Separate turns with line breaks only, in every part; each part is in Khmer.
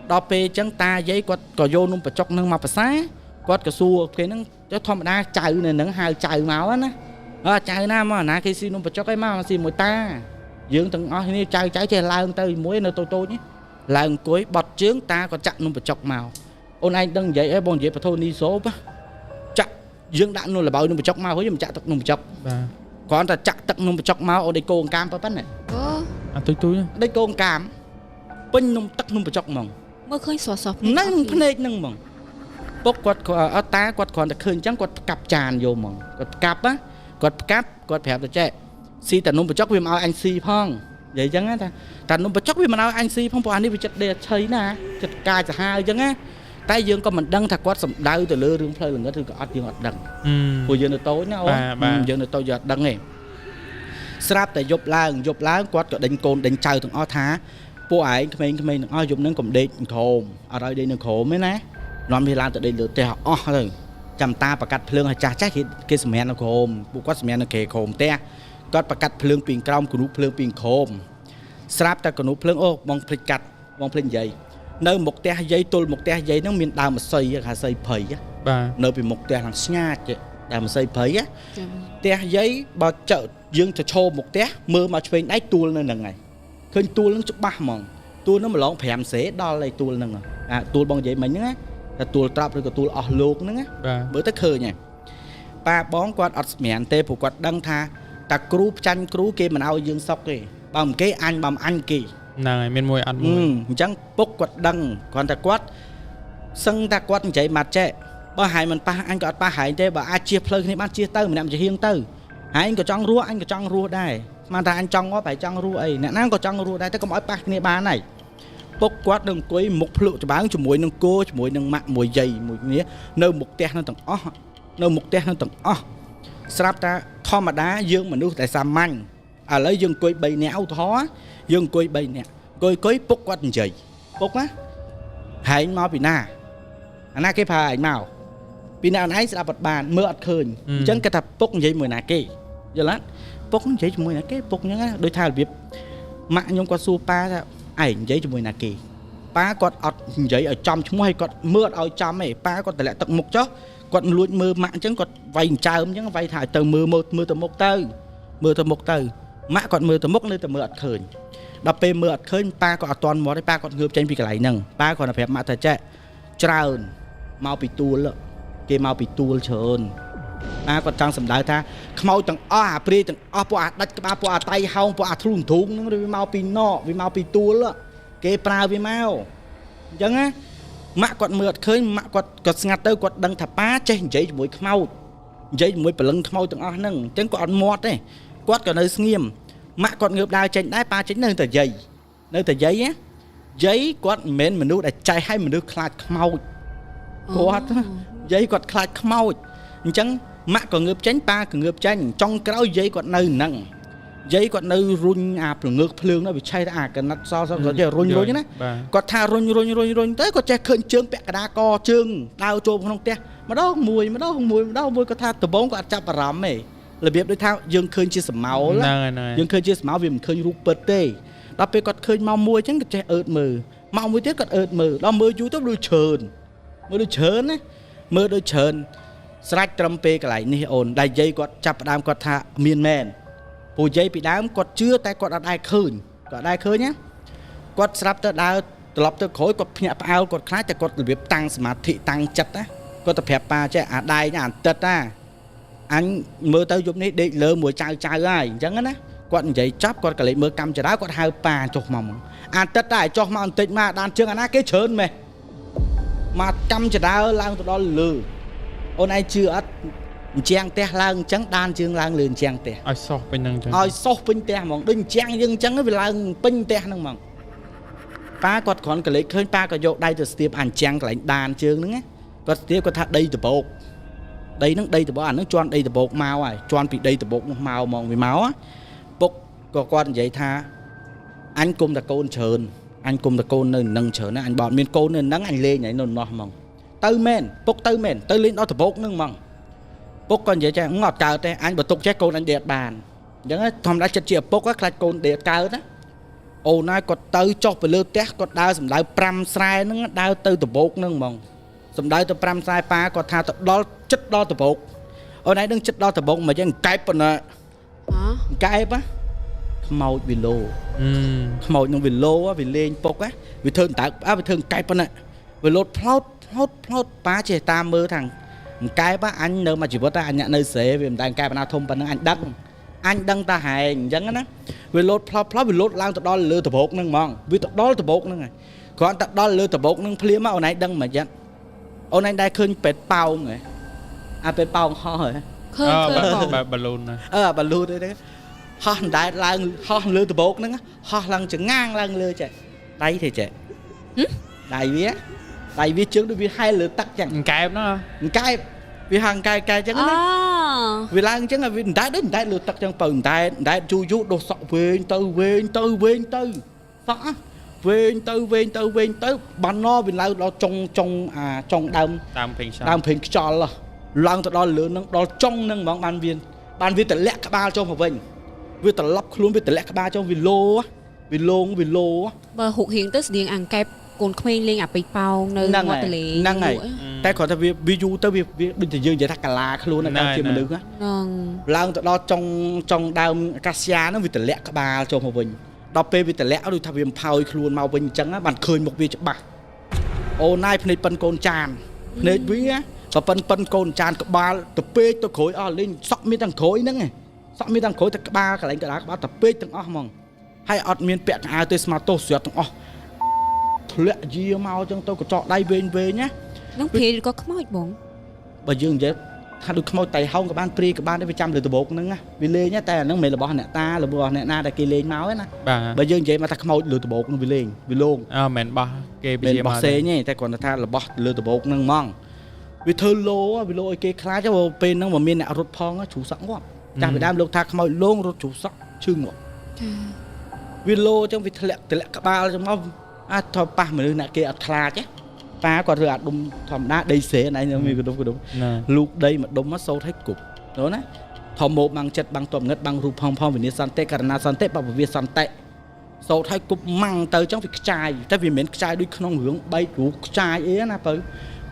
đo pe chẳng ta giấy quạt có vô nung bạch chọc nâng mà xá quạt có xua cái nâng cho thom đa chạy này nâng hai chạy máu á chạy nam mà nãy khi xin nung bạch chọc cái máu xin mùi ta dưỡng từng như chạy chạy chạy lao tới muối nơi tôi nhé là cuối bọt chướng ta còn chặn nung bạch chọc màu ôn anh đừng vậy ấy bọn vậy phải thôi đi số chặn dưỡng đạn luôn là bao nung bạch chọc màu với mình chặn tật nung bạch chọc còn ta chặn tật nung bạch chọc màu ở đây cô cam phải bắt này
tôi
đây cô cam pin nung tật nung bạch chọc mỏng
mới khơi sọ sọ
nâng phết nâng mỏng bốc quạt ở ta quạt còn được khơi trắng quạt cặp tràn vô mỏng quạt cặp á quạt cặp quạt phèo được chạy si tận nung bạch chọc vì mà anh si phong vậy chẳng á ta nung bạch chọc vì mà nào anh si phong bỏ anh đi bị chật đè thấy nè chật cài chật hai chẳng á tay dương có mình đăng thật quát sầm đau từ lưa rương phơi là người thứ có dương ọt đằng hồi giờ nó tối nha giờ nó tối giờ đằng này sáp tại dục lá quát có đánh côn đánh chơi thằng o thá bộ ấy mình o dùng nó cũng đệm khổm ở đây nó khổm mấy nè làm thì làm từ đây được tè o rồi chăm ta bạc cắt phượng hay cha chắc cái sầm nó khổm bộ quát sầm nó kề khổm tè quát bạc cắt phượng pin cong của nút phượng pin khổm sáp ta của nút phượng ô mong phịch cắt mong phịch dày nơi một tia dây tôi một tia dây nó miền đào mà xây hả xây phẩy á nơi bị một tia hàng nha chứ đào mà xây phẩy á tia giấy bao chợ dương cho trâu một tia mưa mà bên đáy tua lên lần này khơi tua nó chút ba mòn tua nó mà lỏng phèm xế đo lại tua lên tua bằng vậy mình á là tua trap rồi tua ở luôn nữa á bữa tới khơi nha ba bón quạt ọt mèn tê phụ quạt đăng tha ta cú chanh cú kia mình ao dương sọc kì bằng cái anh kì
này men môi ăn môi
chẳng bốc quạt đằng còn ta quát sân ta quát chạy mặt chạy ba hải mình pa anh có pa hải thế bà ai chia phơi thì ban chia tư mình làm chỉ hiên tư anh có trong rua đây mà ta anh trong có phải trong rua ấy nè nó có trong rua đây ta có mỗi pa này ba này bốc quát đừng cuối một lựu cho bán cho muối nâng cô cho muối nâng mặn muối dày muối nhía nơi một tia nó tầng nơi một tia nó tầng sáp ta thò mà đá dương mà nước tại sao manh lấy dương cuối bay nẻo thó dương cuối bay nè coi bốc quát gì bốc á hãy mau bị na anh cái pha anh mau bị na anh sẽ bật bàn mưa khơi chẳng cái tập bốc gì mùi nà kì giờ lát bốc gì mùi nà kì bốc nhá đôi thay việc mạng nhung qua su pa ra ảnh giấy cho mùi nà kì pa còn ọt giấy ở trong chúng hay còn mưa ở trong này pa còn lại tận mục chó còn luôn mưa mạng chẳng còn vay chai chẳng vay thải từ mưa từ một từ mã còn mưa từ mốc nơi từ mưa khơi đập pe mưa khơi pa còn toàn mỏ đấy pa còn ngược trên vì cái này nâng pa còn là phép mã thật chạy trào mau bị tua lợ cái mau bị tua trơn pa còn trang sầm đái tha mau từng pri từng po đặt cái po tay hông po thùng nó vì mau bị nọ vì mau bị tua lợ cái prao vì mau chẳng á mã còn mưa khơi mã còn ngặt tới còn đằng thà pa chơi giấy mũi mau giấy mũi bờ lưng mau từng nâng chẳng còn mọt đấy quát còn nơi nghiêm mạ còn ngược đai trên đáy pa chính nơi tờ giấy á giấy quát mến mình nuôi để chạy hay mình nuôi khai mau quát giấy quát khai mau chẳng mạ còn ngược tránh pa còn ngược tránh trong cái đó giấy quát nơi nặng giấy quát nơi run rồi ngược phượng nó bị chay ra cái nát so rồi run nhá quát tha run tới quát che khơi trương bẹ cả đa co trương đau trôm không te mà đâu mùi quát tha từ bốn quát chắp rắm mày là việc đối thao dương khơi chia sầm máu là dương khơi chia sầm máu vì mình khơi rúp bớt tê đặc biệt còn khơi mau muối chẳng cái ớt mờ mau muối tiết còn ớt mờ đó mưa chú tóc đôi chơn ấy mưa đôi chơn sạch trầm pê cái này nè ổn đại dây còn chập đám còn thà miên men bùi dây bị đám còn chưa tay còn đai khơi nhá còn sắp tới đau lọp tới khối còn nhẹ ao còn kháแต่còn việc tăng mà thị tăng chặt á còn tập hẹp pa chứ đai nhá tật á anh mưa tới giúp này để lỡ mùi chai ai chẳng á quận giấy chắp con cả lấy mưa cam chả đá con hai pa chọc mỏng anh tất đại cho mà tịnh mà đàn chương anh cái chớn mày mà cam chả đá lang tụi đó lừa ôn ai chưa ắt chàng te lang trắng đan chương lang lừa chàng te
ai so bên năng chẳng
ai so bên te mỏng đinh chàng dương trắng với lang bên te năng mỏng pa còn cả lấy khơi pa cả dụ đây từ tiệp anh chàng lại đàn chương nữa còn tiệp còn thắt đây từ bộ đây từ bộ ảnh nó choan đây từ bộ màu à choan bị đây từ bộ màu mỏng vì máu á bốc có quan vậy tha anh cùng là côn trơn anh cùng là côn nên nâng trơn anh bọn miền côn nên nắng anh lên nhảy nôn nọ mỏng tư men bốc tư men tư lên đó từ bộ nâng mỏng bốc còn vậy chứ ngọt cào thế anh bật tục chết côn anh đẹp bàn giống thầm đã chật chìa bốc các lại côn đẹp cao đó អូនណាគាត់ទៅចុះទៅលើផ្ទះគាត់ដើរសម្ដៅ5ស្រែហ្នឹងដើរទៅដបោកហ្នឹងហ្មងសម្ដៅទៅ5ស្រែប៉ាគាត់ថាទៅដល់ចិត្តដល់ដបោកអូនឯងដឹងចិត្តដល់ដបោកមិនចឹងកែបប៉ុណ្ណាកែបខ្មោចវីឡូខ្មោចនឹងវីឡូវាលេងពុកវាធ្វើតើវាធ្វើកែបប៉ុណ្ណាវាលោតផ្លោតប៉ាចេះតាមមើលថាកែបអញនៅមួយជីវិតអញនៅស្រែវាមិនដែលកែបណាធំប៉ុណ្ណឹងអញដឹងតាហែងអញ្ចឹងណាវាលោតផ្លោតវាលោតឡើងទៅដល់លើដបោកហ្នឹងហ្មងវាទៅដល់ដបោកហ្នឹងហើយគ្រាន់តែដល់លើដបោកហ្នឹងភ្លាមអូនឯងដឹងមិនចឹងអូនឯងដែរឃើញពេទ្យប៉ោងហ៎អាពេទ្យប៉ោងហោះហ៎
ឃើញបាឡូនណា
បាឡូនទេហោះដែរឡើងហោះលើដបោកហ្នឹងហោះឡើងចងាងឡើងលើចេះដៃទេចេះដៃវាជើងដូចវាហែលលើទឹកចឹង
កែបណា
កែបវាហាងកែចឹងណាវាឡើងចឹងវាមិនដែរលើទឹកចឹងបើមិនដែរយូរដុសសក់វែងទៅសក់វែងទៅបានណវាឡើងដល់ចុងដើមភេងខ្យល់ឡើងទៅដល់លើនឹងដល់ចុងនឹងហ្មងបានវាទម្លាក់ក្បាលចុះមកវិញវាត្រឡប់ខ្លួនវាទម្លាក់ក្បាលចុះវាលោ
បើហុកហៀងទៅស្តៀងអាងកែបកូនក្មេងលេងអាពេជ្រប៉ោងនៅមាត់ទន្លេ
ហ្នឹងហើយតែគ្រាន់តែវាយូរទៅវាដូចតែយើងនិយាយថាកាឡាខ្លួននៅតាមជាមនុស្ស
ហ្នឹង
ឡើងទៅដល់ចុងដើមអាកាសយ៉ាហ្នឹងវាទម្លាក់ក្បាលចុះមកវិញដល់ពេលវាទម្លាក់ដូចថាវាផោយខ្លួនមកវិញអញ្ចឹងបានឃើញមុខវាច្បាស់អូនណាយភ្នែកប៉ិនកូនចានភ្នែកវាក៏ប៉ិនកូនចានក្បាលទៅពេកទៅក្រួយអស់លេងសក់មានទាំងក្រួយហ្នឹងសក់មានទាំងក្រួយទៅក្បាលកន្លែងក្បាលទៅពេកទាំងអស់ហ្មងហើយអត់មានពាក់កៅអៅទេស្មាតោស្រាប់ទាំងអស់ធ្លាក់យាមកអញ្ចឹងទៅកញ្ចក់ដៃវែងណា
នឹងព្រាយក៏ខ្មោចបង
បើយើងនិយាយថាដូចខ្មោចតៃហោងក៏បានព្រាយក៏បានដែរវាចាំលើដបោកហ្នឹងវាលេងតែអាហ្នឹងមិនរបស់អ្នកតារបស់អ្នកណាដែលគេលេងមកណាបើយើងនិយាយមកថាខ្មោចលើដបោកហ្នឹងវាលេងវាលង
មិនបោះគេ
វាបោះសេងទេតែគ្រាន់តែថារបស់លើដបោកហ្នឹងហ្មងវាធ្វើលោឲ្យគេខ្លាចទៅពេលហ្នឹងមិនមានអ្នករត់ផងជ្រូសក់ងាប់ចាស់ពីដើមលោកថាខ្មោចលងរត់ជ្រូសក់ឈឺងាប់វាលោអញ្ចឹងវាធ្លាក់ក្បាលអញ្ចឹងមកថតប៉ះមនុស្សអ្នកគេអត់ខ្លាចទេប៉ាគាត់ធ្វើអាដុំធម្មតាដីស្រែណៃមានកដុំលូកដីមកដុំមកសោតឲ្យគប់ឃើញណាធម្មមកបាំងចិត្តបាំងតបងឹតបាំងរូបផងវិនិច្ឆ័យសន្តិករណាសន្តិបពវិសន្តិសោតឲ្យគប់ម៉ាំងទៅអញ្ចឹងវាខ្ចាយតែវាមិនមែនខ្ចាយដូចក្នុងរឿងបែករូបខ្ចាយអីណាបើ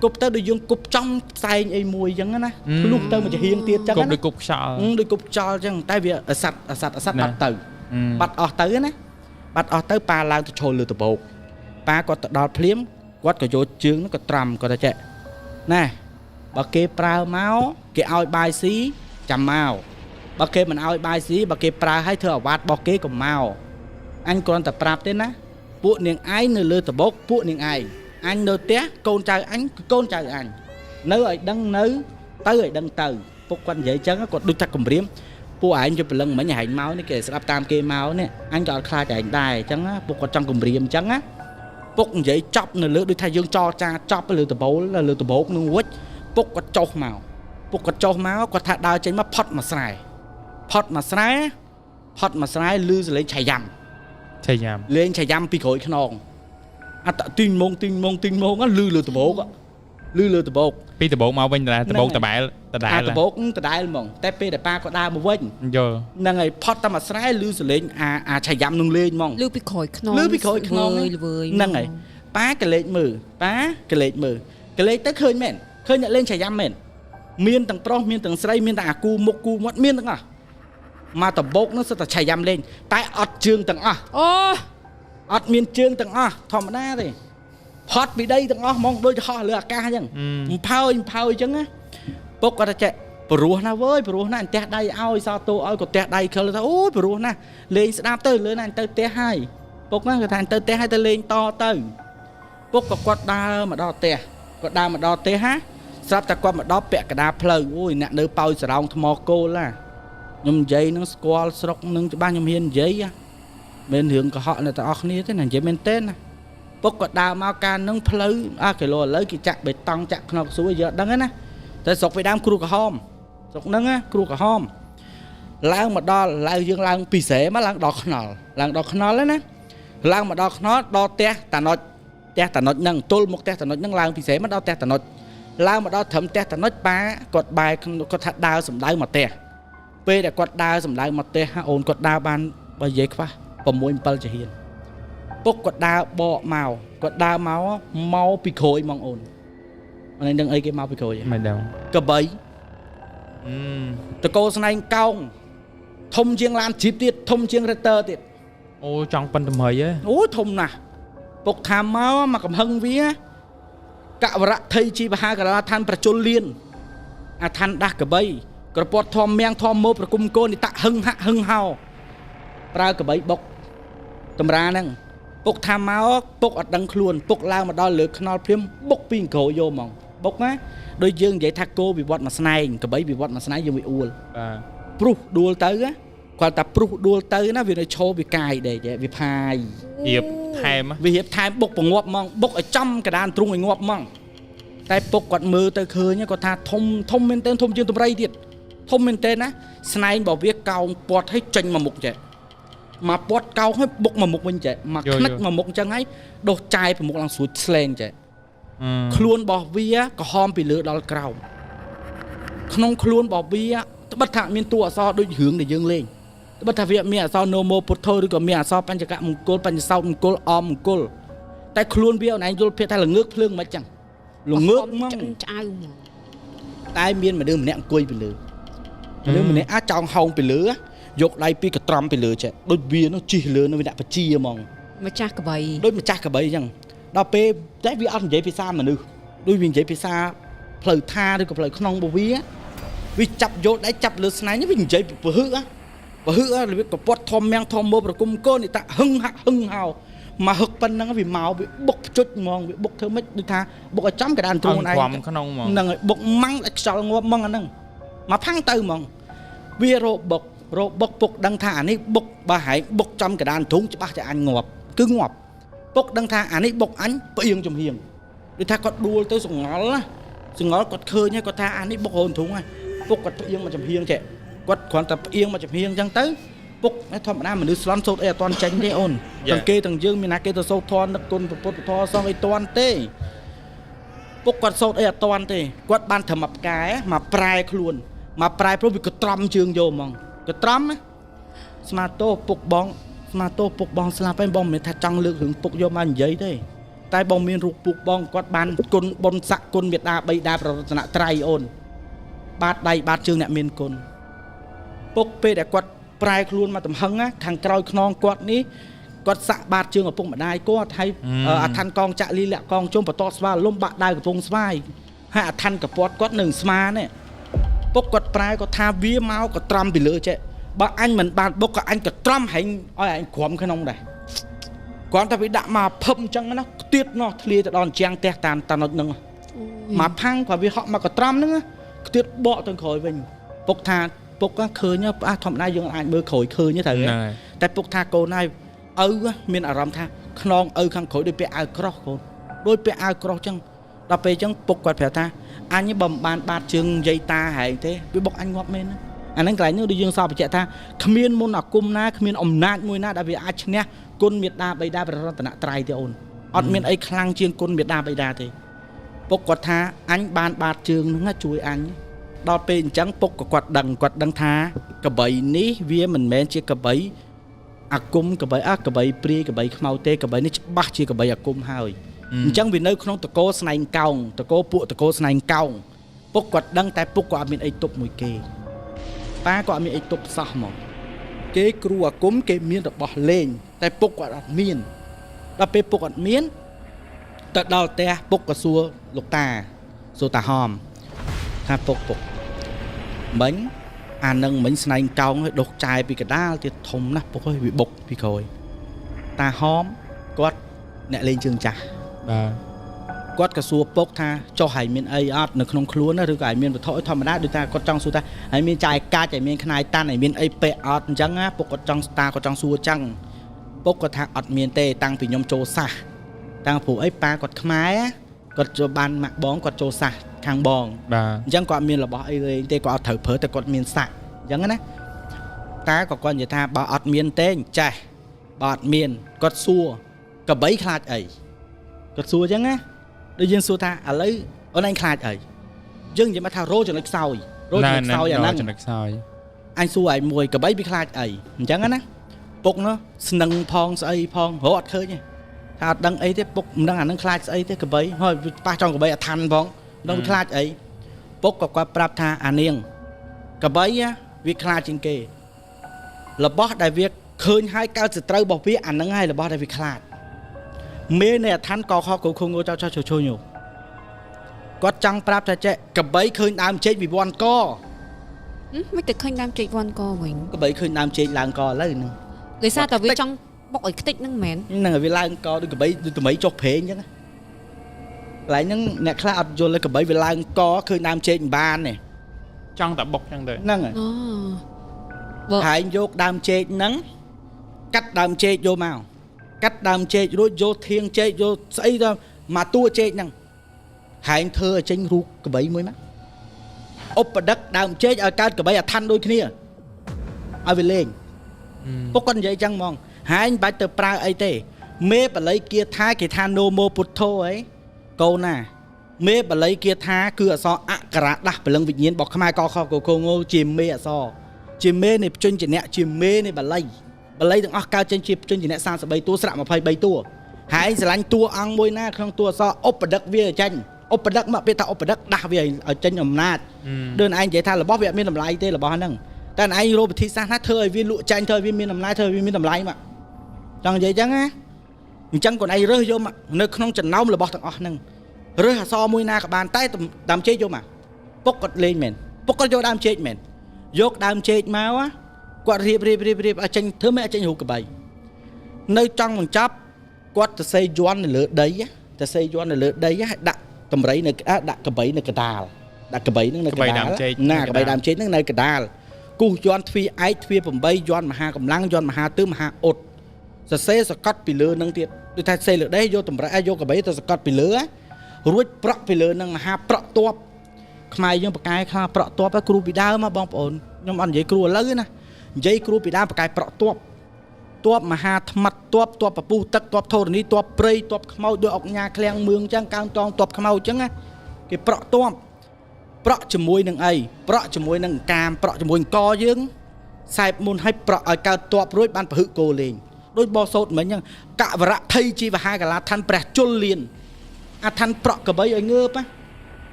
គប់ទៅដូចយើងគប់ចំផ្សែងអីមួយអញ្ចឹងណាលុះទៅមកជាហៀងទៀតអញ្ចឹង
ណាដូចគប់ខ្យល់
ដូចគប់ខ្យល់អញ្ចឹងតែវាអស័តបាត់អស់ទៅណាបាត់អស់ទៅប៉ាឡើងទៅឈរលើដបោកប៉ាគាត់ទៅដល់ភ្លាមគាត់ក៏យកជើងហ្នឹងក៏ត្រាំគាត់ទៅចេះណាបើគេប្រើមកគេឲ្យបាយស៊ីចាំមកបើគេមិនឲ្យបាយស៊ីបើគេប្រើឲ្យធ្វើអាវ៉ាត់របស់គេក៏មកអញគ្រាន់តែប្រាប់ទេណាពួកនាងឯងនៅលើដបោកពួកនាងឯងអញនៅផ្ទះកូនចៅអញគឺកូនចៅអញនៅឲ្យដឹងនៅទៅឲ្យដឹងទៅពុកគាត់និយាយចឹងគាត់ដូចថាគម្រាមពួកឯងយកព្រលឹងមិញឯងមកនេះគេស្ដាប់តាមគេមកនេះអញក៏អត់ខ្លាចឯងដែរអញ្ចឹងពុកគាត់ចង់គម្រាមអញ្ចឹងណាពុកនិយាយចប់នៅលើដូចថាយើងចរចាចប់លើដបូលលើដបោកនឹងវិចពុកគាត់ចុះមកគាត់ថាដើរចេញមកផុតមួយស្រែលឺសលេងឆាយ៉ាំលេងឆាយ៉ាំពីក្រួយខ្នងអត់ទីងម៉ងលឺលើដបោក
ពីដបោកមកវិញដបោកតដែល
ដបោកតដែលហ្មងតែពេលដែលប៉ាគាត់ដើរមកវិញហ្នឹងហើយផុតតាមមួយស្រែលឺសលេងអាឆាយ៉ាំនឹងលេងហ្មង
លឺពីក្រួយខ្នង
ហ្នឹងហើយប៉ាកលេចមើលកលេចទៅឃើញមែនឃើញអ្នកលេងឆាយ៉ាំមែនមានទាំងប្រុសមានទាំងស្រីមានទាំងអាគូមុខគូមាត់មានទាំងអស់មកដបោកនោះសិតតែឆាយ៉ាំលេងតែអត់ជើងទាំងអស់អត់មានជើងទាំងអស់ធម្មតាទេផត់ពីដីទាំងអស់ហ្មងដូចហោះលើអាកាសអញ្ចឹងផើយអញ្ចឹងណាពុកគាត់តែចេះព្រោះណាវើយព្រោះណាអញផ្ទះដៃឲ្យសោតោឲ្យក៏ផ្ទះដៃខិលថាអូយព្រោះណាលេងស្ដាប់ទៅលើណាអញទៅផ្ទះហើយពុកណាគាត់ថាអញទៅផ្ទះហើយទៅលេងតទៅពុកក៏គាត់ដើរមកដល់ផ្ទះហាស្រាប់តែគាត់មកដល់ពាក់កណ្ដាលផ្លូវអូយអ្នកនៅប៉ោយសរោងថ្មគោលណាខ្ញុំនិយាយនឹងស្គាល់ស្រុកនឹងច្បាស់ខ្ញុំហ៊ាននិយាយមិនរឿងកុហកអ្នកទាំងអស់គ្នាទេណានិយាយមែនទេណាពុកក៏ដើរមកកាលនឹងផ្លូវគីឡូឥឡូវគេចាក់បេតុងចាក់ខ្នងសួរយកដឹងណាតែស្រុកពីដើមគ្រូក្រហមស្រុកហ្នឹងគ្រូក្រហមឡើងមកដល់យើងឡើងពីស្រែមកឡើងដល់ខ្នល់ហើយណាឡើងមកដល់ខ្នល់ដល់ផ្ទះតាណុចហ្នឹងទល់មុខផ្ទះតាណុចហ្នឹងឡើងពីស្រែមកដល់ផ្ទះតាណុចឡើងមកដល់ត្រឹមផ្ទះតាណុចប៉ាគាត់បែរគាត់ថាដើរសំដៅមកផ្ទះពេលដែលគាត់ដើរសំដៅមកផ្ទះអូនគាត់ដើរបានបើនិយាយខ្វះ 6 7 ជាហ៊ាន ពុកគាត់ដើរបកមកគាត់ដើរមកពីក្រួយហ្មងអូនអននឹងអីគេមកពីក្រួយ
មិនដឹង
កបីតកោស្នែងកោងធំជាងឡានជីបទៀតធំជាងរ៉េទ័រទៀត
អូចង់ប៉ិនតម្រុយហ៎
អូធំណាស់ពុកថាមកកំហឹងវាកវរៈថៃជីបហាកលាឋានប្រជុលលៀនអាឋានដាស់កបីក្រពាត់ធំមៀងធំមកប្រគុំកូននេះតាក់ហឹងហាក់ហឹងហោប្រើកបីបុកតម្រាហ្នឹងពុកថាមកពុកអត់ដឹងខ្លួនពុកឡើងមកដល់លើខ្នល់ព្រាមបុកពីក្រូយកហ្មងបុកណាដូចយើងនិយាយថាគោវិវត្តមួយស្នែងកបីវិវត្តមួយស្នែងយើងវាអួល
បាទ
ព្រុសដួលទៅគាត់តែព្រុសដួលទៅណាវានៅឈោវាកាយដែរវាផាយ
រៀបថែម
វារៀបថែមបុកប្រងាប់ហ្មងបុកឲ្យចំកដានទ្រុងឲ្យងាប់ហ្មងតែពុកគាត់មើលទៅឃើញគាត់ថាធំមែនទែនធំជាងតម្រៃទៀតធំមែនទែនណាស្នែងរបស់វាកោងពាត់ឲ្យចេញមកមុខចេះមកពាត់កោងឲ្យបុកមកមុខវិញចេះមកខ្និចមកមុខអញ្ចឹងហើយដុសចាយប្រមុខឡើងស្រួចស្លែងចេះខ្លួនរបស់វាក្រហមពីលើដល់ក្រោមក្នុងខ្លួនរបស់វាត្បិតថាមានតួអក្សរដូចរឿងដែលយើងលេងត្បិតថាវាមានអក្សរនោមោពុទ្ធោឬក៏មានអក្សរបញ្ចកមង្គលបញ្ញសោតមង្គលអមមង្គលតែខ្លួនវាអូនឯងយល់ភាពថាល្ងើកភ្លើងមិនចឹងល្ងើកហ្មង
ឆ្អៅហ្មង
តែមានមនុស្សម្នាក់អង្គុយពីលើមនុស្សម្នាក់អាចចောင်းហោងពីលើយកដៃពីកត្រំពីលើចេះដូចវានោះជិះលើនោះវាដាក់បជាហ្មង
ម្ចាស់កបី
ដូចម្ចាស់កបីអញ្ចឹងដល់ពេលតែវាអត់និយាយភាសាមនុស្សដូចវានិយាយភាសាផ្លូវថាឬក៏ផ្លូវក្នុងរបស់វាចាប់យកដៃចាប់លើស្នែងវានិយាយពហឹករបៀបកពាត់ធំមៀងធំមកប្រគុំកូននេះតាហឹងហាក់ហឹងហោមកហឹកប៉ុណ្ណឹងវាមកវាបុកភ្ជុចហ្មងវាបុកធ្វើម៉េចដូចថាបុកឲ្យចំកដានទ្រូងឯង
ក្នុងហ្មង
ហ្នឹងហើយបុកម៉ាំងឲ្យខ្យល់ងាប់ហ្មងអាហ្នឹងមកផាំងទៅហ្មងវារោបុកពុកដឹងថាអានេះបុកបើហែងបុកចំកដានទ្រូងច្បាស់តែអញងាប់គឺងាប់ពុកដឹងថាអានេះបុកអញផ្អៀងចំហៀងដូចថាគាត់ដួលទៅសងល់ណាសងល់គាត់ឃើញហើយគាត់ថាអានេះបុកហូនទ្រូងហើយពុកគាត់ផ្អៀងមកចំហៀងចេះគាត់គ្រាន់តែផ្អៀងមកចំហៀងអញ្ចឹងទៅពុកធម្មតាមនុស្សស្លន់សូត្រអីអត់ទាន់ចេញទេអូនទាំងគេទាំងយើងមានណាគេទៅសូត្រធម៌នឹកគុណពុទ្ធធម៌សងអីទាន់ទេពុកគាត់សូត្រអីអត់ទាន់ទេគាត់បានត្រឹមមកផ្កាយមកប្រែខ្លួនមកប្រែព្រោះវាកត្រំជើងយកហ្មងកត្រំណាស្មាតោពុកបងស្មាតោពុកបងស្លាប់ហើយបងមិនមែនថាចង់លើករឿងពុកយកមកនិយាយទេតែបងមានរូបពុកបងគាត់បានគុណបុណ្យស័ក្តិគុណមេត្តាបិតាប្ររតនត្រ័យអូនបាតដៃបាតជើងអ្នកមានគុណពុកពេលដែលគាត់ប្រែខ្លួនមកទំហឹងខាងក្រោយខ្នងគាត់នេះគាត់សាក់បាតជើងឪពុកម្ដាយគាត់ហើយអាឋានកងចាក់លីលាក់កងជុំបតស្វាលំបាក់ដៅកំពង់ស្វាយហើយអាឋានកពាត់គាត់នឹងស្មានេះពុកគាត់ប្រែគាត់ថាវាមកក៏ត្រំពីលើចេះបើអញមិនបានបុកក៏អញក៏ត្រំហែងឲ្យអញក្រំក្នុងដែរគាត់តែវាដាក់មកភឹមអញ្ចឹងណាទៀតនោះធ្លាទៅដល់ជាងផ្ទះតាមតានុចហ្នឹងមកផាំងគាត់វាហក់មកក៏ត្រំហ្នឹងទៀតបកទៅក្រោយវិញពុកថាពុកឃើញធម្មតាយើងអាចមើលក្រោយឃើញទេត្រូវតែពុកថាកូនហើយឪមានអារម្មណ៍ថាខ្នងឪខាងក្រោយដូចពាក់អាវក្រោះកូនដូចពាក់អាវក្រោះអញ្ចឹងដល់ពេលអញ្ចឹងពុកគាត់ប្រាប់ថាអញបើមិនបានបាតជើងយាយតាហែងទេវាបុកអញងាប់មែនណាអាហ្នឹងកន្លែងនោះដូចយើងសពបញ្ជាក់ថាគ្មានមន្តអាគមណាគ្មានអំណាចមួយណាដែលវាអាចឈ្នះគុណមេត្តាបិតាប្ររតនត្រ័យទេអូនអត់មានអីខ្លាំងជាងគុណមេត្តាបិតាទេពុកគាត់ថាអញបានបាតជើងហ្នឹងជួយអញដល់ពេលអញ្ចឹងពុកក៏គាត់ដឹងថាកបីនេះវាមិនមែនជាកបីអាគមកបីកបីព្រាយកបីខ្មៅទេកបីនេះច្បាស់ជាកបីអាគមហើយអញ្ចឹងវានៅក្នុងតកោស្នែងកោងតកោពួកតកោស្នែងកោងពុកគាត់ដឹងតែពុកក៏អត់មានអីទប់មួយគេប៉ាក៏អត់មានអីទប់សោះហ្មងគេគ្រូអាគមគេមានរបស់លេងតែពុកគាត់អត់មានដល់ពេលពុកអត់មានទៅដល់ផ្ទះពុកក៏សួរលោកតាសួរតាហមថាពុកមិញអានឹងមិញស្នែងកោងឲ្យដុសចាយពីកដាលទៀតធំណាស់ពុកឲ្យវាបុកពីក្រោយតាហមគាត់អ្នកលេងជើងចាស់បាទគាត់ក៏សួរពុកថាចុះហើយមានអីអត់នៅក្នុងខ្លួនឬក៏ហើយមានវត្ថុធម្មតាដូចថាគាត់ចង់សួរថាហើយមានចាយកាចហើយមានខ្នាយតាន់ហើយមានអីពាក់អត់អញ្ចឹងណាពុកគាត់ចង់គាត់ចង់សួរអញ្ចឹងពុកគាត់ថាអត់មានទេតាំងពីខ្ញុំចូលសាសតាំងព្រោះអីប៉ាគាត់ខ្មែរគាត់ចូលបានម៉ាក់បងគាត់ចូលសាសខាងបង
បាទ
អញ្ចឹងគាត់មានរបស់អីលេងទេគាត់អត់ត្រូវប្រើតែគាត់មានសាក់អញ្ចឹងណាតាក៏គាត់និយាយថាបើអត់មានទេចេះបើអត់មានគាត់សួរកបីខ្លាចអីគាត់សួរអញ្ចឹងណាដូចយើងសួរថាឥឡូវអូនឯងខ្លាចអីយើងនិយាយមកថារោចំណុចខ្សោយអាហ្នឹង
ចំណុចខ្សោយ
អញសួរឯមួយកបីវាខ្លាចអីអញ្ចឹងណាពុកនោះស្នឹងផងស្អីផងរកអត់ឃើញទេ ថាអត់ដឹងអីទេពុកមិនដឹងអានឹងខ្លាចស្អីទេកបីហើយប៉ះចង់កបីអាឋានផងដឹងខ្លាចអីពុកក៏គាត់ប្រាប់ថាអានាងកបីវាខ្លាចជាងគេរបស់ដែលវាឃើញហើយកើតសត្រូវរបស់វាអានឹងហើយរបស់ដែលវាខ្លាចមេនៃអាឋានកខកខងចោចឈញគាត់ចង់ប្រាប់ថាចេះកបីឃើញដើមចេកវិវ័នក
មិនទៅឃើញដើមចេកវ័នកវិញ
កបីឃើញដើមចេកឡើងកឥឡូវហ្នឹង
ដោយសារតែវាចង់បុកឲ្យខ្ទេចហ្នឹងមែន
ហ្នឹងហើយវាឡើងកដូចកបីដូចថ្មីចុះព្រេងអញ្ចឹងកន្លែងហ្នឹងអ្នកខ្លះអត់យល់កបីវាឡើងកឃើញដើមចេកមិនបានទេ
ចង់តែបុកអញ្ចឹងទៅ
ហ្នឹងហើយហើយយកដើមចេកហ្នឹងកាត់ដើមចេកយកមកកាត់ដើមចេករួចយកធាងចេកយកស្អីទៅមកតួចេកហ្នឹងហែងធ្វើឲ្យចេញរូបកបីមួយមកឧបដឹកដើមចេកឲ្យកើតកបីអាឋានដូចគ្នាឲ្យវាលេងពុកគាត់និយាយចឹងហ្មងហែងបាច់ទៅប្រើអីទេមេបល័យគាថាគេថាណូមោពុទ្ធោអីកូនណាមេបល័យគាថាគឺអក្សរអក្សរដាស់ព្រលឹងវិញ្ញាណរបស់ខ្មែរកខកកងជាមេអក្សរជាមេនៃភ្ជញ្ជនៈជាមេនៃបល័យទាំងអស់កើតចេញជាភ្ជញ្ជនៈ33តួស្រៈ23តួហើយស្រឡាញ់តួអង្គមួយណាក្នុងតួអក្សរឧបដឹកវាចេញឧបដឹកមកពេលថាឧបដឹកដាស់វាឲ្យចេញអំណាចដូចឯងនិយាយថារបស់វាអត់មានតម្លៃទេរបស់ហ្នឹងតែឯងរកវិធីសាស្ត្រណាធ្វើឲ្យវាលក់ចាញ់ធ្វើឲ្យវាមានតម្លៃធ្វើឲ្យវាមានតម្លៃមកចង់និយាយចឹងណាអញ្ចឹងគាត់ឯងរើសយកមកនៅក្នុងចំណោមរបស់ទាំងអស់ហ្នឹងរើសអក្សរមួយណាក៏បានតែដើមចេកយកមកពុកគាត់លេងមែនពុកគាត់យកដើមចេកមែនយកដើមចេកមកគាត់រៀបឲ្យចេញធ្វើមិនឲ្យចេញរូបកបីនៅចង់បញ្ចប់គាត់ទៅសេយ័ន្តនៅលើដីទៅសេយ័ន្តនៅលើដីឲ្យដាក់តម្រៃនៅដាក់កបីនៅកដាលដាក់កបីហ្នឹងនៅកដាលណាកបីដើមចេកហ្នឹងនៅកដាលគូសយ័ន្តទ្វាឯកទ្វា8យ័ន្តមហាកម្លាំងយ័ន្តមហាទិមហាអ៊ុតសរសេរសកត់ពីលើហ្នឹងទៀតដូចថាសេលើដីយកតម្រៃយកកបីទៅសកត់ពីលើរួចប្រក់ពីលើហ្នឹងមហាប្រក់តបខ្មែរយើងបកកាយខ្លះប្រក់តបគ្រូពីដើមបងប្អូនខ្ញុំអត់និយាយគ្រូឥឡូវណានិយាយគ្រូពីដើមបកកាយប្រក់តបមហាថ្មិតតបពពុះទឹកតបធរណីតបព្រៃតបខ្មោចដូចអុកញ៉ាឃ្លាំងមឿងអញ្ចឹងកោងតងតបខ្មោចអញ្ចឹងណាគេប្រក់តបប្រក់ជាមួយនឹងអីប្រក់ជាមួយនឹងកាមប្រក់ជាមួយកយើងខ្សែមុនឲ្យប្រក់ឲ្យកើតតបរួចបានពហឹកគោលេងដូចបោសោតមិញអញ្ចឹងកវរៈថៃជីវហាកាលាឋានព្រះជលលៀនអាឋានប្រក់កបីឲ្យងើបណា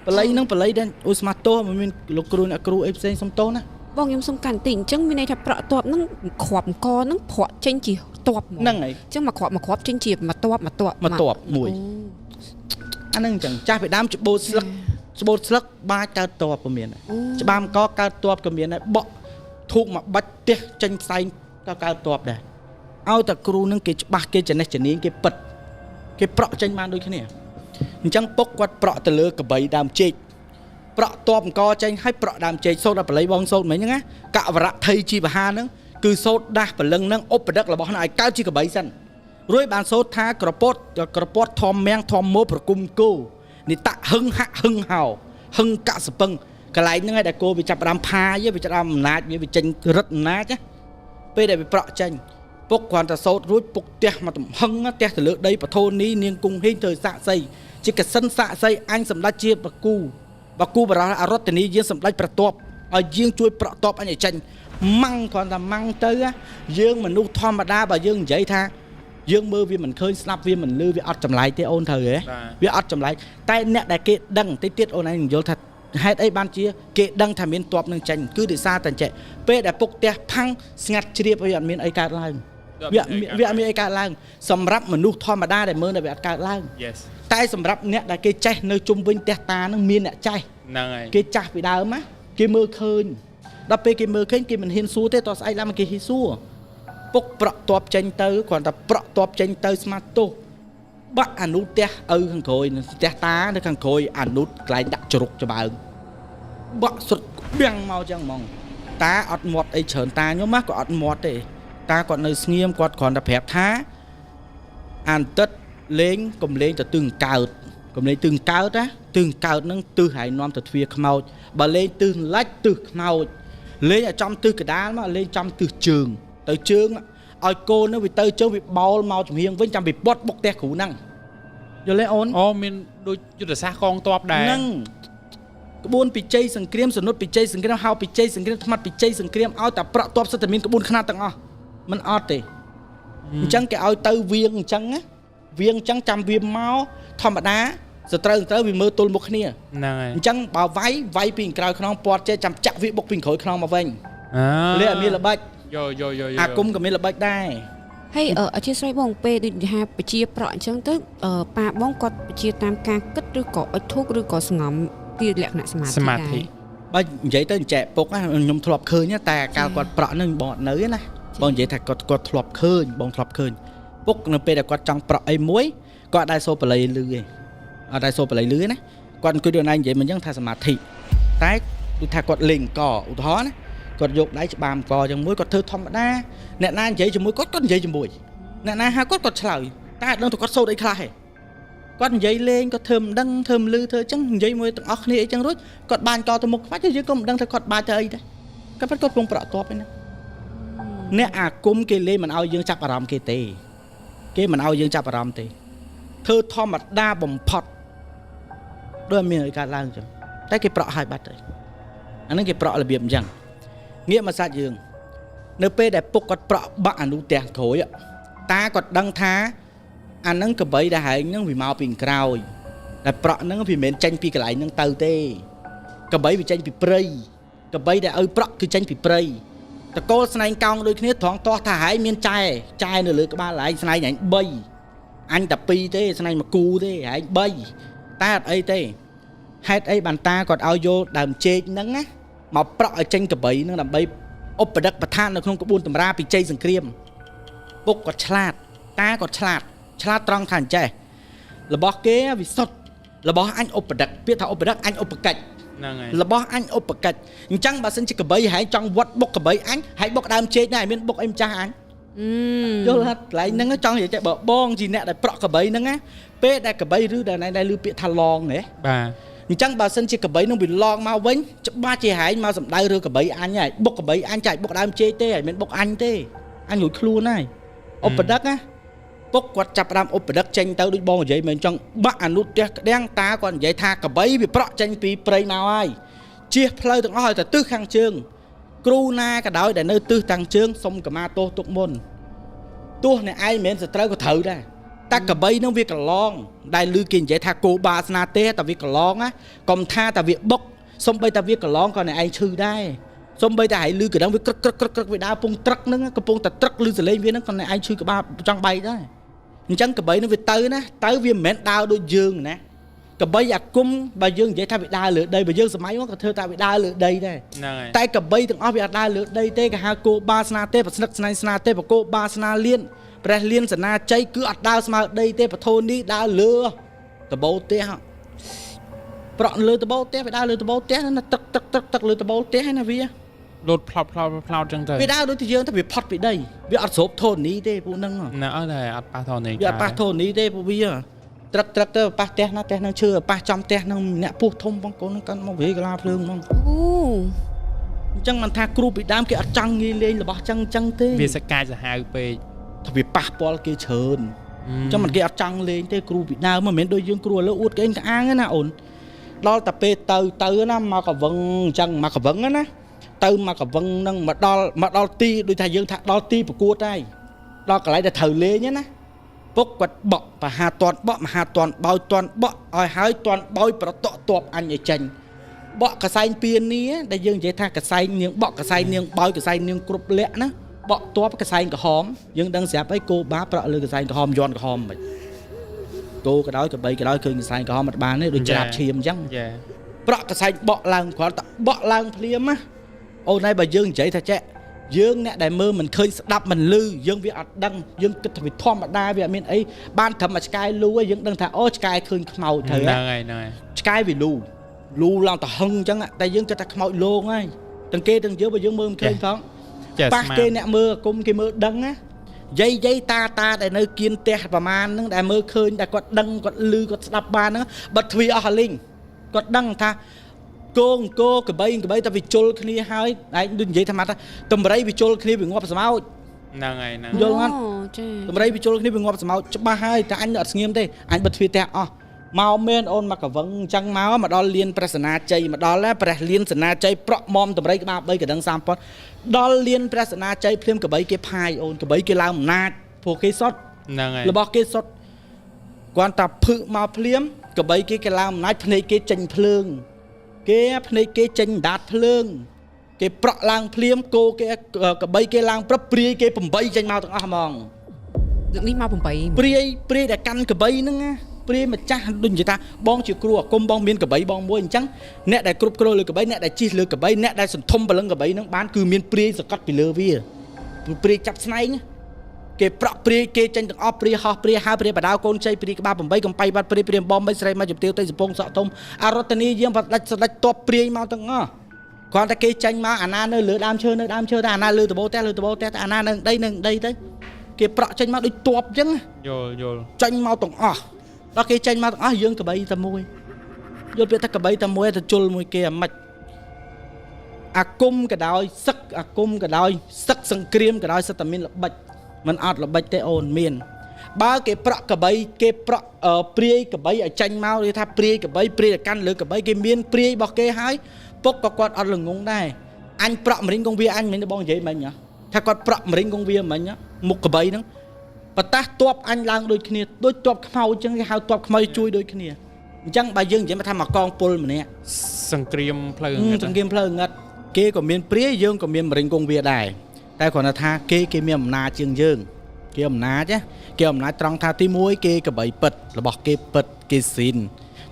បល័យហ្នឹងបល័យដែលអូស្មាតោមិនមានលោកគ្រូអ្នកគ្រូអីផ្សេងសុំតោណា
បងខ្ញុំសុំកាន់តិចអញ្ចឹងមានន័យថាប្រក់តបហ្នឹងគ្រាប់អង្គហ្នឹងប្រក់ចេញជាតប
ហ្នឹងហើយ
អញ្ចឹងមកគ្រាប់ចេញជាមួយតប
មួយអាហ្នឹងអញ្ចឹងចាស់ពីដើមច្បូតស្លឹកបាច់កើតតបក៏មានដែរច្បាមកកើតតបក៏មានដែរបក់ធូបមកបាច់ផ្ទះចេញផ្សែងក៏កើតតបដែរឲ្យតែគ្រូនឹងគេច្បាស់គេចំណេះជំនាញគេពិតគេប្រក់ចេញបានដូចគ្នាអញ្ចឹងពុកគាត់ប្រក់ទៅលើកបីដើមចេកប្រក់តបអង្គចេញឲ្យប្រក់ដើមចេកសូត្រដល់បល័យបងសូត្រមិញហ្នឹងណាកវរៈថៃជីវហាហ្នឹងគឺសូត្រដាស់ព្រលឹងហ្នឹងឧបដឹករបស់ហ្នឹងឲ្យកើតជាកបីសិនរួចបានសូត្រថាក្រពតធម្មមាំងធម្មោប្រគុំគោនិតហឹងហាក់ហឹងហោហឹងកសពឹងកន្លែងហ្នឹងឯងដែលគោវាចាប់ដើមផាយវាចាប់ដើមអំណាចវាចេញរឹតអំណាចណាពេលដែលវាប្រក់ចេញពុកគ្រាន់តែសូត្ររួចពុកផ្ទះមកទំហឹងផ្ទះទៅលើដីបធូនីនាងគង់ហេងទៅសាក់សីជាកសិនសាក់សីអញសម្ដេចជាបកូបរោះអរតនីយាងសម្ដេចប្រទាប់ឲ្យយាងជួយប្រតបអញឲ្យចេញម៉ាំងគ្រាន់តែម៉ាំងទៅយើងមនុស្សធម្មតាបើយើងនិយាយថាយើងមើលវាមិនឃើញស្ដាប់វាមិនលឺវាអត់ចម្លែកទេអូនត្រូវហ៎វាអត់ចម្លែកតែអ្នកដែលគេដឹងតិចទៀតអូនឯងយល់ថាហេតុអីបានជាគេដឹងថាមានតបនឹងចេញគឺដោយសារតែចេះពេលដែលពុកផ្ទះផាំងស្ងាត់ជ្រាបវាអត់មានអីកើតឡើងវាអត់មានអីកើតឡើងសម្រាប់មនុស្សធម្មតាដែលមើលតែវាអត់កើតឡើងតែសម្រាប់អ្នកដែលគេចេះនៅជុំវិញផ្ទះតានឹងមានអ្នកចេះ
ហ្នឹងហើយ
គេចាស់ពីដើមណាគេមើលឃើញដល់ពេលគេមើលឃើញគេមិនហ៊ានសួរទេតោះស្អែកឡើងគេហ៊ានសួរពុកប្រក់តបចេញទៅគ្រាន់តែប្រក់តបចេញទៅស្មាតទោសបាក់អនុផ្ទះឪខាងក្រោយផ្ទះតានៅខាងក្រោយអនុកន្លែងដាក់ជ្រុកច្បើងបាក់សុតបាំងមកចឹងហ្មងតាអត់មាត់អីច្រើនតាខ្ញុំណាក៏អត់មាត់ទេតាគាត់នៅស្ងៀមគាត់គ្រាន់តែប្រាប់ថាអានទឹកលេងកុំលេងទៅទឹងកើតកុំលេងទឹងកើតណាទឹងកើតហ្នឹងទឹះហើយនាំទៅទ្វាខ្មោចបើលេងទឹះលាច់ទឹះខ្មោចលេងឲ្យចំទឹះកដាលមកលេងចំទឹះជើងទៅជើងឲ្យកូននោះវាទៅជើងវាបោលមកចំហៀងវិញចាំវាពត់បុកផ្ទះគ្រូហ្នឹងយល់ទេអូន
អូមានដូចយុទ្ធសាស្ត្រកងទ័ពដែរ
ហ្នឹងក្បួនពិជ័យសង្គ្រាមសនុតពិជ័យសង្គ្រាមហៅពិជ័យសង្គ្រាមថ្មាត់ពិជ័យសង្គ្រាមឲ្យតែប្រក់ទ័ពសិទ្ធិមានក្បួនខ្នាតទាំងអស់មិនអត់ទេអញ្ចឹងគេឲ្យទៅវៀងអញ្ចឹងណា វាអញ្ចឹងចាំវាមកធម្មតាសត្រូវវាមើលទល់មុខគ្នា
ហ្នឹងហើយ
អញ្ចឹងបើវាយពីក្រោយខ្នងពាត់ចេះចាំចាក់វាបុកពីក្រោយខ្នងមកវិញលេអត់មានល្បិច
យោ
អាគុំក៏មានល្បិចដែរ
ហើយអធិស្ឋានបងពេលដូចថាបជាប្រក់អញ្ចឹងទៅប៉ាបងគាត់បជាតាមការគិតឬក៏អុជធូបឬក៏សង្ងំពីលក្ខណៈសមាធិ
សមាធិ
បើនិយាយទៅចែកពុកខ្ញុំធ្លាប់ឃើញតែកាលគាត់ប្រក់នឹងបងអត់នៅណាបងនិយាយថាគាត់ធ្លាប់ឃើញបងធ្លាប់ឃើញពុកនៅពេលដែលគាត់ចង់ប្រក់អីមួយគាត់អត់ដែរសូបល័យលឺទេអត់ដែរសូបល័យលឺណាគាត់អង្គុយដូចណានិយាយមិនអញ្ចឹងថាសមាធិតែដូចថាគាត់លេងកឧទាហរណ៍ណាគាត់យកដៃច្បាមកអញ្ចឹងមួយគាត់ធ្វើធម្មតាអ្នកណានិយាយជាមួយគាត់និយាយជាមួយអ្នកណាហៅគាត់ឆ្លើយតែអត់ដឹងថាគាត់សូត្រអីខ្លះទេគាត់និយាយលេងគាត់ធ្វើមិនដឹងធ្វើមិនលឺធ្វើអញ្ចឹងនិយាយមួយទាំងអស់គ្នាអីចឹងរួចគាត់បាញ់តទៅមុខខ្វាច់យើងក៏មិនដឹងថាគាត់បាច់ទៅអីដែរគាត់ពងប្រក់តបឯណាអ្នកអាគុំគេលេងមិនឲ្យយើងចាប់អារម្មណ៍គេទេគេមិនឲ្យយើងចាប់អារម្មណ៍ទេធ្វើធម្មតាបំផុតដូចមានអីកើតឡើងអញ្ចឹងតែគេប្រក់ឲ្យបាត់ទៅអាហ្នឹងគេប្រក់របៀបអញ្ចឹងងាកមកសាច់យើងនៅពេលដែលពុកគាត់ប្រក់បាក់អានោះផ្ទះក្រួយតាគាត់ដឹងថាអាហ្នឹងកបីដែលហែងហ្នឹងវាមកពីក្រោយតែប្រក់ហ្នឹងវាមិនមែនចេញពីកន្លែងហ្នឹងទៅទេកបីវាចេញពីព្រៃកបីដែលឲ្យប្រក់គឺចេញពីព្រៃតកូលស្នែងកោងដូចគ្នាត្រង់តោះថាហែងមានចែនៅលើក្បាលហែងស្នែងហែង3អញតែ2ទេស្នែងមួយគូទេហែង3តែអត់អីទេហេតុអីបានតាគាត់ឲ្យយកដើមចេកហ្នឹងណាមកប្រក់ឲ្យចេញកបីហ្នឹងដើម្បីឧបដិកប្រធាននៅក្នុងក្បួនតម្រាពីជ័យសង្គ្រាមពុកគាត់ឆ្លាតតាគាត់ឆ្លាតត្រង់ថាអញ្ចេះរបស់គេវិសុទ្ធរបស់អញឧបដិកពាក្យថាឧបដិកអញឧបកិច្ច
ហ្នឹងហើយ
របស់អញឧបកិច្ចអញ្ចឹងបើសិនជាកបីហែងចង់វត្តបុកកបីអញហែងបុកដើមចេកដែរមានបុកអីម្ចាស់អញយល់ថាកន្លែងហ្នឹងចង់និយាយតែបើបងជាអ្នកដែលប្រក់កបីហ្នឹងណាពេលដែលកបីឬដែលឮពាក្យថាឡងហ៎
បាទ
អញ្ចឹងបើសិនជាកបីនឹងវាឡងមកវិញច្បាស់ជាហែងមកសម្ដៅឬកបីអញហើយបុកកបីអញចាច់បុកដើមចេកទេហើយមិនបុកអញទេអញរួចខ្លួនហើយឧបដិកណាពុកគាត់ចាប់ផ្ដើមឧបដិកចេញទៅដូចបងនិយាយមិនអញ្ចឹងបាក់អនុផ្ទះក្តាំងតាគាត់និយាយថាកបីវាប្រក់ចេញពីព្រៃមកហើយជៀសផ្លូវទាំងអស់ឲ្យទៅទិសខាងជើងគ្រូណាក៏ដោយដែលនៅទិសខាងជើងសុំកម្មាទោសទុកមុនទោះអ្នកឯងមិនមែនសត្រូវក៏ត្រូវដែរតែកបីនឹងវាកឡងដែលឮគេនិយាយថាគោបាសនាទេតែវាកឡងណាកុំថាតែវាបុកសំបីតែវាកឡងក៏អ្នកឯងឈឺដែរសំបីតែឲ្យឮកណ្ដឹងវាក្រឹកវាដើរពងត្រឹកហ្នឹងកំពុងតែត្រឹកឮសលេងវាហ្នឹងក៏អ្នកឯងឈឺក្បាលចង់បែកដែរអញ្ចឹងកបីនឹងវាទៅណាទៅវាមិនមែនដើរដូចយើងណាកបីអាគុំបើយើងនិយាយថាវាដើរលើដីបើយើងសម័យមកក៏ធ្វើតែវាដើរលើដីដែរ
ហ្នឹងហើយ
តែកបីទាំងអស់វាអត់ដើរលើដីទេគេហៅគោបាសនាទេប្រស្នឹកស្នៃស្នាទេបកោបាសនាលៀនព្រះលៀនសនាជ័យគឺអត់ដើរស្មើដីទេបធូននេះដើរលើដបោផ្ទះប្រក់លើដបោផ្ទះវាដើរលើដបោផ្ទះណាទឹកលើដបោផ្ទះណាវា
លោតផ្លោតចឹងទៅ
វាដើរដូចជាយើងតែវាផុតពីដីវាអត់ស្រូបធូននេះទេពួកហ្នឹង
ណាអត់តែអត់ប៉ះធូននេះ
វាអត់ប៉ះធូននេះទេពួកវាត្រឹកទៅប៉ះផ្ទះណាផ្ទះហ្នឹងឈឺប៉ះចំផ្ទះហ្នឹងអ្នកពោះធំបងកូនហ្នឹងកាន់មកវាកលាភ្លើងហ្មង
អូ
អញ្ចឹងមិនថាគ្រូពីដើមគេអត់ចង់ងាយលេងរបស់ចឹងទេ
វាសកាយសាហាវពេក
ថាវាប៉ះពាល់គេច្រើនអញ្ចឹងមិនគេអត់ចង់លេងទេគ្រូពីដើមមិនមែនដូចយើងគ្រូឥឡូវអួតគេក្អាងណាអូនដល់តែពេលទៅណាមកកវឹងអញ្ចឹងមកកវឹងណាទៅមកកវឹងហ្នឹងមកដល់ទីដូចថាយើងថាដល់ទីប្រកួតហើយដល់កន្លែងដែលត្រូវលេងណាពុកគាត់បក់មហាតន់បក់មហាតន់បោយតន់បក់ឲ្យហើយតន់បោយប្រតក់តបអញឲ្យចេញបក់កសែងពៀននេះដែលយើងនិយាយថាកសែងនាងបក់កសែងនាងបោយកសែងនាងគ្រប់លក្ខណាបក់តបកសែងក្រហមយើងដឹងស្រាប់ហើយគោបាប្រក់លើកសែងក្រហមយន់ក្រហមមិនគោក៏ដោយកបីក៏ដោយឃើញកសែងក្រហមអត់បានទេដូចច្រាបឈាមអញ្ចឹងប្រក់កសែងបក់ឡើងគ្រាន់តែបក់ឡើងភ្លាមណាអូនហើយបើយើងនិយាយថាចេះយើងអ្នកដែលមើលមិនឃើញស្ដាប់មិនឮយើងវាអត់ដឹងយើងគិតថាវាធម្មតាវាអត់មានអីបានត្រឹមតែឆ្កែលូឯងយើងដឹងថាអូឆ្កែឃើញខ្មោចទៅ
ហ្នឹងហើយ
ឆ្កែវាលូឡើងទៅហឹងអញ្ចឹងតែយើងគិតថាខ្មោចលងហើយទាំងគេទាំងយើងបើយើងមើលមិនឃើញផងប៉ះគេអ្នកមើលគុំគេមើលដឹងណាយាយតាដែលនៅគៀនផ្ទះប្រមាណហ្នឹងដែលមើលឃើញតែគាត់ដឹងគាត់ឮគាត់ស្ដាប់បានហ្នឹងបិទទ្វារអស់លីងគាត់ដឹងថាគោកបីតែវាជុលគ្នាហើយឯងដូចនិយាយថាម៉ាត់តម្រៃវាជុលគ្នាវាងាប់ស្មោច
ហ្នឹងហើយហ្នឹង
យល់អត់
ចា
តម្រៃវាជុលគ្នាវាងាប់ស្មោចច្បាស់ហើយតែអញអត់ស្ងៀមទេអញបិទទ្វារផ្ទះអស់មកមែនអូនមកកវឹងអញ្ចឹងមកដល់លៀនព្រះសនាជ័យមកដល់ព្រះលៀនសនាជ័យប្រក់មុំតម្រៃក្បាល3កណ្ដឹង30ប៉ុនដល់លៀនព្រះសនាជ័យភ្លាមកបីគេផាយអូនកបីគេឡើងអំណាចពួកគេសុត
ហ្នឹងហើយ
របស់គេសុត គាត់តាភឹកមកភ្លាមកបីគេឡើងអំណាចភ្នែកគេចេញភ្លើងគេភ្នែកគេចេញដាតភ្លើងគេប្រក់ឡើងភ្លាមគោគេកបីគេឡើងព្រឹបព្រាយគេ8ចេញមកទាំងអស់ហ្មង
នេះមក8
ព្រាយដែលកាន់កបីហ្នឹងណាព្រាយម្ចាស់ដូចនិយាយថាបងជាគ្រូអាគមបងមានកបីបងមួយអញ្ចឹងអ្នកដែលគ្រប់គ្រងលើកបីអ្នកដែលជិះលើកបីអ្នកដែលសន្ធំបលឹងកបីហ្នឹងបានគឺមានព្រាយសកត់ពីលើវាព្រាយចាប់ស្នែងគេប្រក់ព្រាយគេចេញទាំងអស់ព្រាយហោះព្រាយហើព្រាយបដាវកូនជ័យព្រាយក្បាល8កំបៃបាត់ព្រាយព្រាយបំ3ស្រីមកជំទាវទៅសពងសក់ធំអរតនីយាមបដាច់ស្ដាច់តបព្រាយមកទាំងអស់គ្រាន់តែគេចាញ់មកអាណានៅលើដើមឈើតែអាណាលើដបោតែអាណានឹងដីទៅគេប្រក់ចេញមកដូចតបអញ្ចឹង
យល់
ចាញ់មកទាំងអស់ដល់គេចាញ់មកទាំងអស់យើងកបីតែមួយយល់ពាក្យថាកបីតែមួយទៅជុលមួយគេអាម៉េចអាគមក៏ដោយសឹកអាគមក៏ដោយសឹកសង្គ្រាមក៏ដោយសិតតែមានល្បិចមិនអត់ល្បិចទេអូនមានបើគេប្រក់កបីគេប្រក់ព្រាយកបីឲ្យចាញ់មកគេថាព្រាយកបីព្រាយកាន់លើកបីគេមានព្រាយរបស់គេហើយពុកក៏គាត់អត់ល្ងងដែរអញប្រក់មរិញកងវាអញមិនបងនិយាយមិញថាគាត់ប្រក់មរិញកងវាមិញមុខកបីហ្នឹងបតាស់តបអញឡើងដូចគ្នាដូចតបខ្មៅអញ្ចឹងគេហៅតបខ្មៅជួយដូចគ្នាអញ្ចឹងបើយើងនិយាយថាមកកងពលម្នាក់
សង្គ្រាមផ្លូវ
សង្គ្រាមផ្លូវងឹតគេក៏មានព្រាយយើងក៏មានមរិញកងវាដែរតែគ្រាន់តែថាគេមានអំណាចជាងយើងគេអំណាចគេអំណាចត្រង់ថាទី1គេកបីពិតរបស់គេពិតគេស៊ីន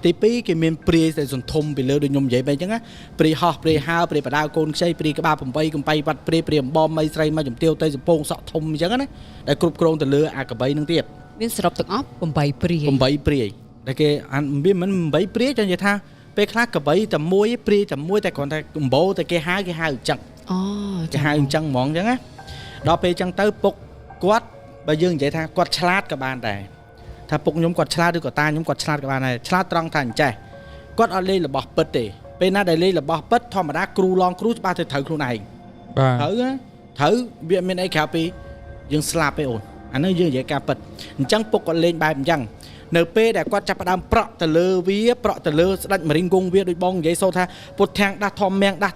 ទី2គេមានព្រាយតែសន្ធំពីលើដូចខ្ញុំនិយាយបែបអញ្ចឹងព្រាយហោះព្រាយហើព្រាយបដាវកូនខ្ចីព្រាយក្បាល8កំបៃវត្តព្រាយអំបំ3ស្រីមកជំទាវទៅសពងសក់ធំអញ្ចឹងណាដែលគ្រប់គ្រងទៅលើអាកបីនឹងទៀត
មានសរុបទាំងអស់8ព្រាយ
ដែលគេមានមិន8ព្រាយចង់និយាយថាពេលខ្លះកបីតែមួយព្រាយតែមួយតែគ្រាន់តែកំបោតែគេហៅអញ្ចឹងគេហៅអញ្ចឹងហ្មងអញ្ចឹងណាដល់ពេលអញ្ចឹងទៅពុកគាត់បើយើងនិយាយថាគាត់ឆ្លាតក៏បានដែរថាពុកខ្ញុំគាត់ឆ្លាតឬក៏តាខ្ញុំគាត់ឆ្លាតក៏បានដែរឆ្លាតត្រង់ថាអញ្ចេះគាត់អត់លេងរបស់ពិតទេពេលណាដែលលេងរបស់ពិតធម្មតាគ្រូឡងគ្រូច្បាស់ទៅត្រូវខ្លួនឯងត្រូវវាមានអីក្រៅពីយើងស្លាប់ទេអូនអានេះយើងនិយាយការពិតអញ្ចឹងពុកគាត់លេងបែបអញ្ចឹងនៅពេលដែលគាត់ចាប់ផ្ដើមប្រក់ទៅលើវាប្រក់ទៅលើស្ដេចមរិញគង់វាដូចបងនិយាយសូថាពុទ្ធធាំងដាស់ធម្មមាំងដាស់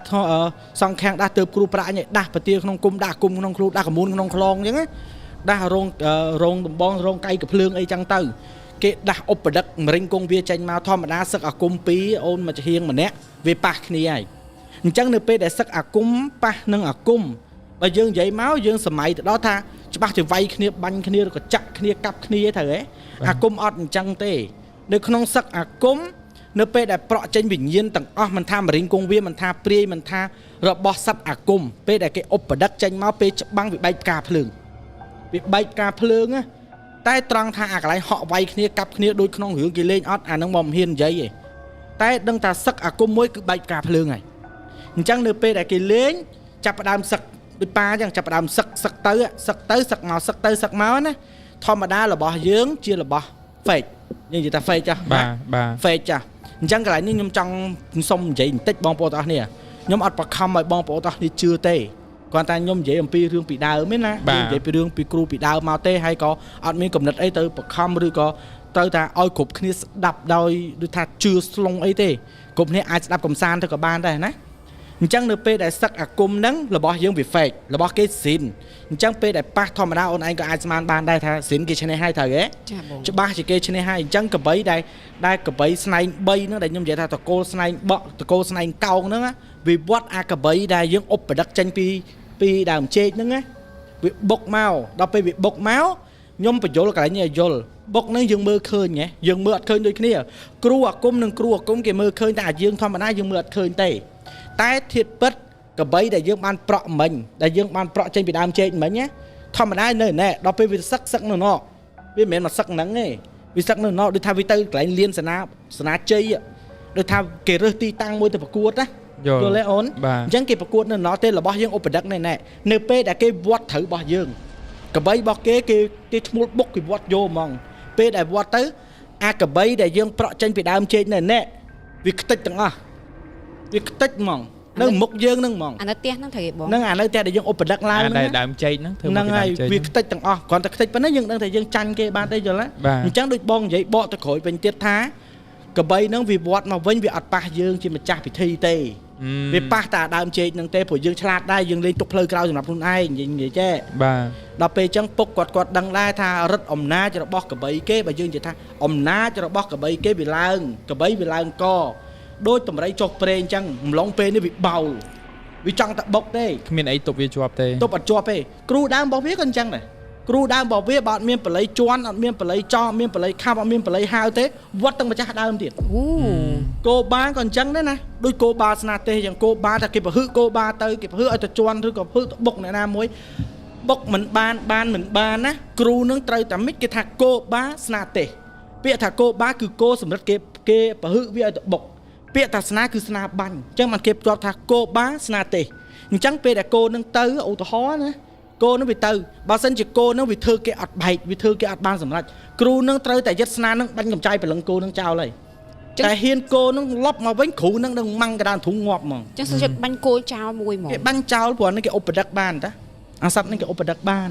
សង្ឃាំងដាស់ទៅគ្រូប្រាក់អញដាស់ប្រទាក្នុងគុំដាស់គុំក្នុងគ្រូដាស់កមូនក្នុងខ្លងអញ្ចឹងណាដាស់រងដំបងរងកៃកភ្លើងអីចឹងទៅគេដាស់ឧបដឹកមរិញគង់វាចេញមកធម្មតាសឹកអាគម2អូនមកជាហៀងម្នាក់វាប៉ះគ្នាហើយអញ្ចឹងនៅពេលដែលសឹកអាគមប៉ះនឹងអាគមបើយើងនិយាយមកយើងសម័យទៅដល់ថាច្បាស់ជាវាយគ្នាបាញ់គ្នាឬក៏ចាក់គ្នាកាប់គ្នាទៅហ៎អាគមអត់អញ្ចឹងទេនៅក្នុងសឹកអាគមនៅពេលដែលប្រក់ចេញវិញ្ញាណទាំងអស់មិនថាមរិញគង់វាមិនថាព្រាយមិនថារបស់សត្វអាគមពេលដែលគេឧបដឹកចេញមកពេលច្បាំងវាបែកផ្កាភ្លើងវាបែកផ្កាភ្លើងតែត្រង់ថាអាកន្លែងហក់វាយគ្នាកាប់គ្នាដូចក្នុងរឿងគេលេងអត់អានឹងមកមិនហ៊ាននិយាយទេតែដឹងថាសឹកអាគមមួយគឺបែកផ្កាភ្លើងហើយអញ្ចឹងនៅពេលដែលគេលេងចាប់ផ្ដើមសឹកដូចប៉ាអញ្ចឹងចាប់ផ្ដើមសឹកទៅសឹកទៅសឹកមកសឹកទៅសឹកមកណាធម្មតារបស់យើងជារបស់ fake យើងនិយាយថា fake ចាស់
បាទ
fake ចាស់អញ្ចឹងកន្លែងនេះខ្ញុំចង់សុំនិយាយបន្តិចបងប្អូនទាំងអស់គ្នាខ្ញុំអត់បខំឲ្យបងប្អូនទាំងអស់គ្នាជឿទេគាត់តែខ្ញុំនិយាយអំពីរឿងពីដើមណានិយាយពីរឿងពីគ្រូពីដើមមកទេហើយក៏អត់មានកំណត់អីទៅបខំឬក៏ទៅថាឲ្យគ្រប់គ្នាស្ដាប់ដោយដូចថាជឿស្លងអីទេគ្រប់គ្នាអាចស្ដាប់កំសាន្តទៅក៏បានដែរណាអញ្ចឹងនៅពេលដែលសឹកអាគមហ្នឹងរបស់យើងវា fake របស់គេស៊ីនអញ្ចឹងពេលដែលប៉ះធម្មតាអូនឯងក៏អាចស្មានបានដែរថាស៊ីនគេឈ្នះហើយត្រូវទេច្បាស់ជាគេឈ្នះហើយអញ្ចឹងកបីដែលកបីស្នែង3ហ្នឹងដែលខ្ញុំនិយាយថាតកូលស្នែងបក់តកូលស្នែងកោងហ្នឹងវាវត្តអាកបីដែលយើងឧបដឹកចេញពីដើមចេកហ្នឹងណាវាបុកមកដល់ពេលវាបុកមកខ្ញុំបញ្យល់កន្លែងនេះឲ្យយល់បុកហ្នឹងយើងមើលឃើញហ៎យើងមើលអត់ឃើញដូចគ្នាគ្រូអាគមនិងគ្រូអាគមគេមើលឃើញតែយើងធម្មតាយើងមើលអត់ឃើញទេតែធាតុពិតកបីដែលយើងបានប្រក់មិញដែលយើងបានប្រក់ចេញពីដើមចេកមិញណាធម្មតានៅណែដល់ពេលវាសឹកនៅណោវាមិនមែនមកសឹកហ្នឹងទេវាសឹកនៅណោដូចថាវាទៅកន្លែងលៀនសនាជ័យដូចថាគេរើសទីតាំងមួយទៅប្រកួតណាយល់ទេអូនអញ្ចឹងគេប្រកួតនៅណោទេរបស់យើងឧបដឹកណែនៅពេលដែលគេវត្តត្រូវរបស់យើងកបីរបស់គេឈ្មោះបុកគេវត្តយកហ្មងពេលដែលវត្តទៅអាកបីដែលយើងប្រក់ចេញពីដើមចេកណែវាខ្ទេចទាំងអស់វាខ្ទេចហ្មងនៅមុខយើងហ្នឹងហ្មង
អានៅផ្ទះហ្នឹងត្រូវគេបង
ហ្នឹងអានៅផ្ទះដែលយើងឧបដឹកឡើង
ហ្នឹងដើមចេកហ្នឹងធ្វើមក
ហ្នឹងហើយវាខ្ទេចទាំងអស់គ្រាន់តែខ្ទេចប៉ុណ្ណឹងយើងដឹងថាយើងចាញ់គេបានទេយល់ទេអញ្ចឹងដូចបងនិយាយបកទៅក្រោយវិញទៀតថាកបីហ្នឹងវាវត្តមកវិញវាអត់ប៉ះយើងជាម្ចាស់ពិធីទេយ វាប៉ះតាដើមចេកនឹងទេព្រោះយើងឆ្លាតដែរយើងលេងទុកផ្លូវក្រោយសម្រាប់ខ្លួនឯងនិយាយចេះ
បាទ
ដល់ពេលអញ្ចឹងពុកគាត់ដឹងដែរថារិទ្ធអំណាចរបស់កបីគេបើយើងនិយាយថាអំណាចរបស់កបីគេវាឡើងកបីវាឡើងកដូចតម្រៃចុះព្រេងអញ្ចឹងម្លងពេលនេះវាបោលវាចង់តែបុកទេ
គ្មានអីទប់វាជាប់ទេ
ទប់អត់ជាប់ទេគ្រូដើមរបស់វាក៏អញ្ចឹងដែរគ្រូដើមរបស់វាបើអត់មានបល័យជន់អត់មានបល័យចោអត់មានបល័យខាប់អត់មានបល័យហាវទេវត្តទាំងម្ចាស់ដើមទៀត
អូ
គោបាក៏អញ្ចឹងដែរណាដូចគោបាស្នាទេសអញ្ចឹងគោបាថាគេប្រហឹកគោបាទៅគេប្រហឹកឲ្យទៅជន់ឬក៏ប្រហឹកទៅបុកអ្នកណាមួយបុកមិនបានមិនបានណាគ្រូនឹងត្រូវតែមិនគេថាគោបាស្នាទេសពាក្យថាគោបាគឺគោសម្រិតគេប្រហឹកវាឲ្យទៅបុកពាក្យថាស្នាគឺស្នាបាញ់អញ្ចឹងมันគេភ្ជាប់ថាគោបាស្នាទេសអញ្ចឹងពេលដែលគោនឹងទៅឧទាហរណ៍ណាគោនឹងវាទៅបើសិនជាគោនឹងវាធ្វើគេអត់បែកវាធ្វើគេអត់បានសម្រេចគ្រូនឹងត្រូវតែយឹតស្នានឹងបាញ់កម្ចាយព្រលឹងគោនឹងចោលហើយតែហ៊ានគោនឹងលប់មកវិញគ្រូនឹងម៉ាំងកដានធុងងាប់ហ្មង
ចឹងសុំចិត្តបាញ់គោចោលមួយហ្មង
គេបាញ់ចោលព្រោះនេះគេឧបដឹកបានតាអាសត្វនេះគេឧបដឹកបាន